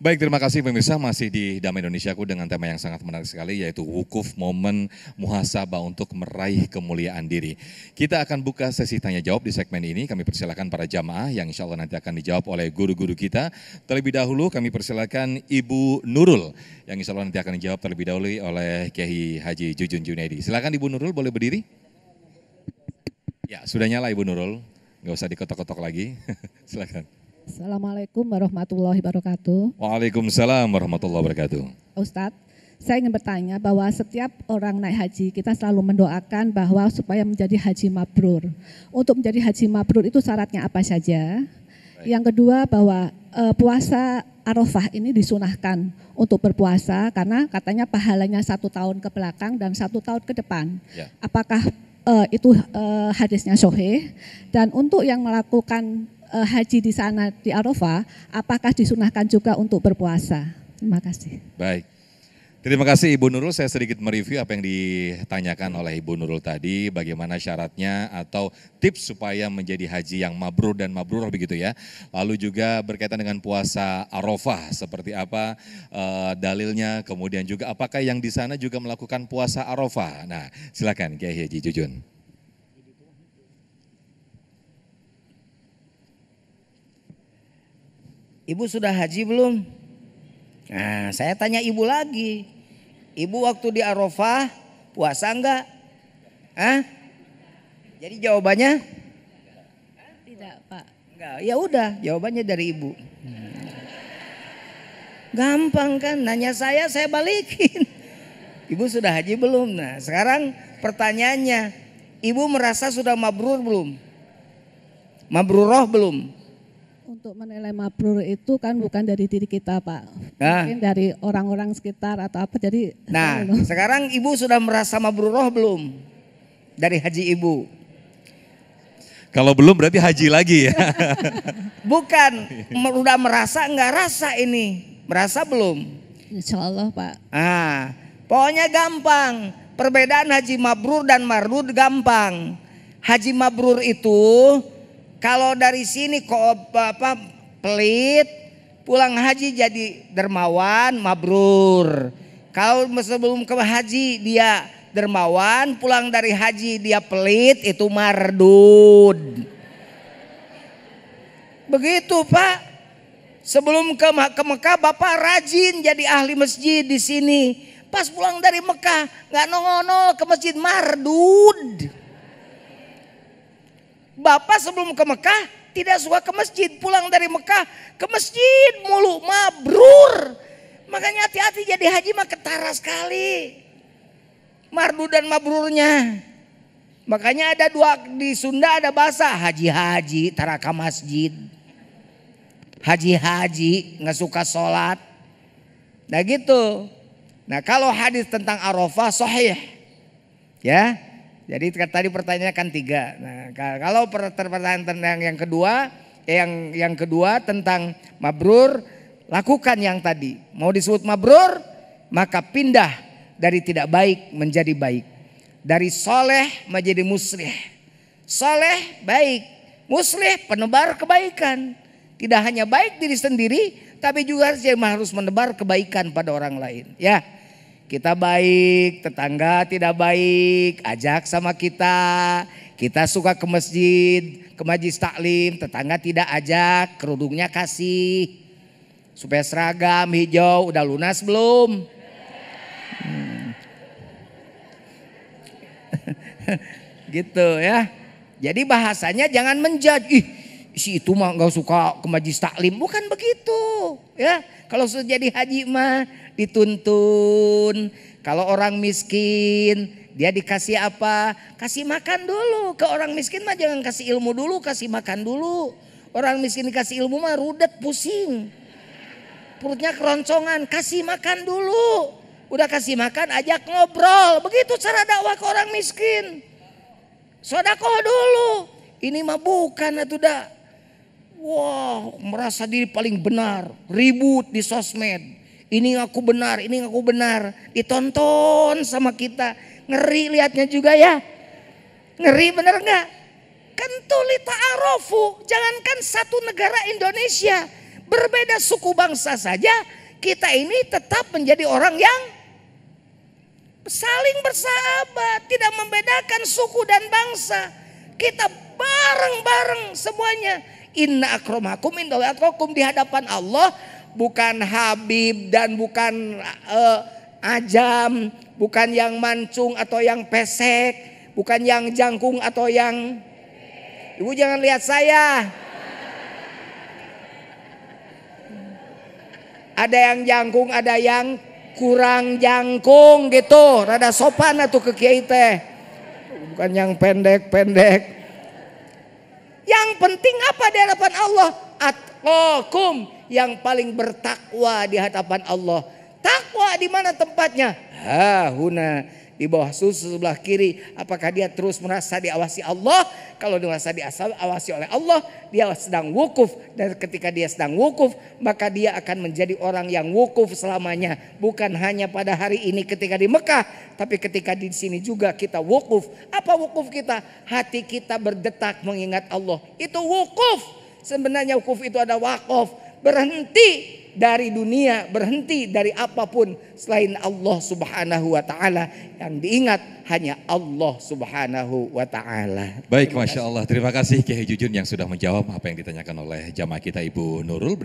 Baik, terima kasih pemirsa, masih di Damai Indonesiaku dengan tema yang sangat menarik sekali, yaitu wukuf momen muhasabah untuk meraih kemuliaan diri. Kita akan buka sesi tanya jawab di segmen ini. Kami persilakan para jamaah yang insya Allah nanti akan dijawab oleh guru-guru kita. Terlebih dahulu kami persilakan Ibu Nurul yang insya Allah nanti akan dijawab terlebih dahulu oleh Kiai Haji Jujun Junaidi. Silakan Ibu Nurul, boleh berdiri? Ya, sudah nyala Ibu Nurul, nggak usah diketok-ketok lagi. Silakan. Assalamualaikum warahmatullahi wabarakatuh. Waalaikumsalam warahmatullahi wabarakatuh. Ustadz, saya ingin bertanya bahwa setiap orang naik haji kita selalu mendoakan bahwa supaya menjadi haji mabrur. Untuk menjadi haji mabrur itu syaratnya apa saja? Baik. Yang kedua bahwa puasa Arafah ini disunahkan untuk berpuasa karena katanya pahalanya 1 tahun ke belakang dan 1 tahun ke depan. Ya. Apakah itu hadisnya sahih? Dan untuk yang melakukan haji di sana di Arafah, apakah disunahkan juga untuk berpuasa? Terima kasih. Baik, terima kasih Ibu Nurul. Saya sedikit mereview apa yang ditanyakan oleh Ibu Nurul tadi, bagaimana syaratnya atau tips supaya menjadi haji yang mabrur dan mabrurah begitu ya. Lalu juga berkaitan dengan puasa Arafah, seperti apa dalilnya, kemudian juga apakah yang di sana juga melakukan puasa Arafah. Nah, silakan Kiai Haji Jujun. Ibu sudah haji belum? Nah, saya tanya ibu lagi. Ibu waktu di Arafah puasa enggak? Hah? Jadi jawabannya? Tidak, Pak. Enggak. Ya udah, jawabannya dari ibu. Gampang kan? Nanya saya balikin. Ibu sudah haji belum? Nah, sekarang pertanyaannya, ibu merasa sudah mabrur belum? Mabrurah belum? Untuk menilai mabrur itu kan bukan dari diri kita, Pak. Mungkin dari orang-orang sekitar atau apa. Jadi sekarang ibu sudah merasa mabrurah belum dari haji ibu? Kalau belum berarti haji lagi ya. Bukan, udah merasa enggak rasa ini. Merasa belum? Insya Allah, Pak. Pokoknya gampang. Perbedaan haji mabrur dan marud gampang. Haji mabrur itu kalau dari sini kok pelit, pulang haji jadi dermawan, mabrur. Kalau sebelum ke haji dia dermawan, pulang dari haji dia pelit, itu mardud. Begitu Pak. Sebelum ke Mekah Bapak rajin jadi ahli masjid di sini. Pas pulang dari Mekah nggak nongol ke masjid, mardud. Bapak sebelum ke Mekah tidak suka ke masjid, pulang dari Mekah ke masjid mulu, mabrur. Makanya hati-hati jadi haji mah ketara sekali. Mardu dan mabrurnya. Makanya ada dua di Sunda, ada bahasa haji-haji taraka masjid. Haji-haji nggak suka sholat. Nah gitu. Nah kalau hadis tentang Arafah sahih. Ya. Jadi tadi pertanyaannya kan 3. Nah, kalau pertanyaan tentang yang kedua tentang mabrur, lakukan yang tadi. Mau disebut mabrur, maka pindah dari tidak baik menjadi baik. Dari soleh menjadi muslih. Soleh baik, muslih penebar kebaikan. Tidak hanya baik diri sendiri, tapi juga harus menebar kebaikan pada orang lain. Ya. Kita baik, tetangga tidak baik, ajak sama kita. Kita suka ke masjid, ke majlis taklim, tetangga tidak ajak, kerudungnya kasih. Supaya seragam hijau, udah lunas belum? Gitu ya. Jadi bahasanya jangan menjudge, si itu mah gak suka ke majlis taklim, bukan begitu ya. Kalau sudah jadi haji mah dituntun. Kalau orang miskin dia dikasih apa? Kasih makan dulu. Ke orang miskin mah jangan kasih ilmu dulu, kasih makan dulu. Orang miskin dikasih ilmu mah rudet, pusing. Perutnya keroncongan, kasih makan dulu. Udah kasih makan ajak ngobrol. Begitu cara dakwah ke orang miskin. Sodakoh dulu. Ini mah bukan atuh dah. Wah, merasa diri paling benar, ribut di sosmed. Ini aku benar, ini aku benar. Ditonton sama kita, ngeri lihatnya juga ya. Ngeri bener nggak? Kan tulita arofu, jangankan satu negara Indonesia, Berbeda suku bangsa saja, kita ini tetap menjadi orang yang saling bersahabat, tidak membedakan suku dan bangsa. Kita bareng-bareng semuanya. Inna akramakum indallahi atqakum, di hadapan Allah bukan Habib dan bukan ajam, bukan yang mancung atau yang pesek, bukan yang jangkung atau yang... Ibu jangan lihat saya. Ada yang jangkung, ada yang kurang jangkung gitu. Rada sopan atuh ke kiai teh. Bukan yang pendek-pendek. Yang penting apa di hadapan Allah? Atqakum, yang paling bertakwa di hadapan Allah. Takwa di mana tempatnya? Huna, di bawah susu sebelah kiri. Apakah dia terus merasa diawasi Allah? Kalau dia merasa diawasi oleh Allah, dia sedang wukuf. Dan ketika dia sedang wukuf, maka dia akan menjadi orang yang wukuf selamanya. Bukan hanya pada hari ini ketika di Mekah, tapi ketika di sini juga kita wukuf. Apa wukuf kita? Hati kita berdetak mengingat Allah. Itu wukuf. Sebenarnya wukuf itu ada wakaf. Berhenti dari dunia, berhenti dari apapun selain Allah Subhanahu wa taala. Yang diingat hanya Allah Subhanahu wa taala. Baik, Masya Allah. Terima kasih Kiai Jujun yang sudah menjawab apa yang ditanyakan oleh jamaah kita Ibu Nurul.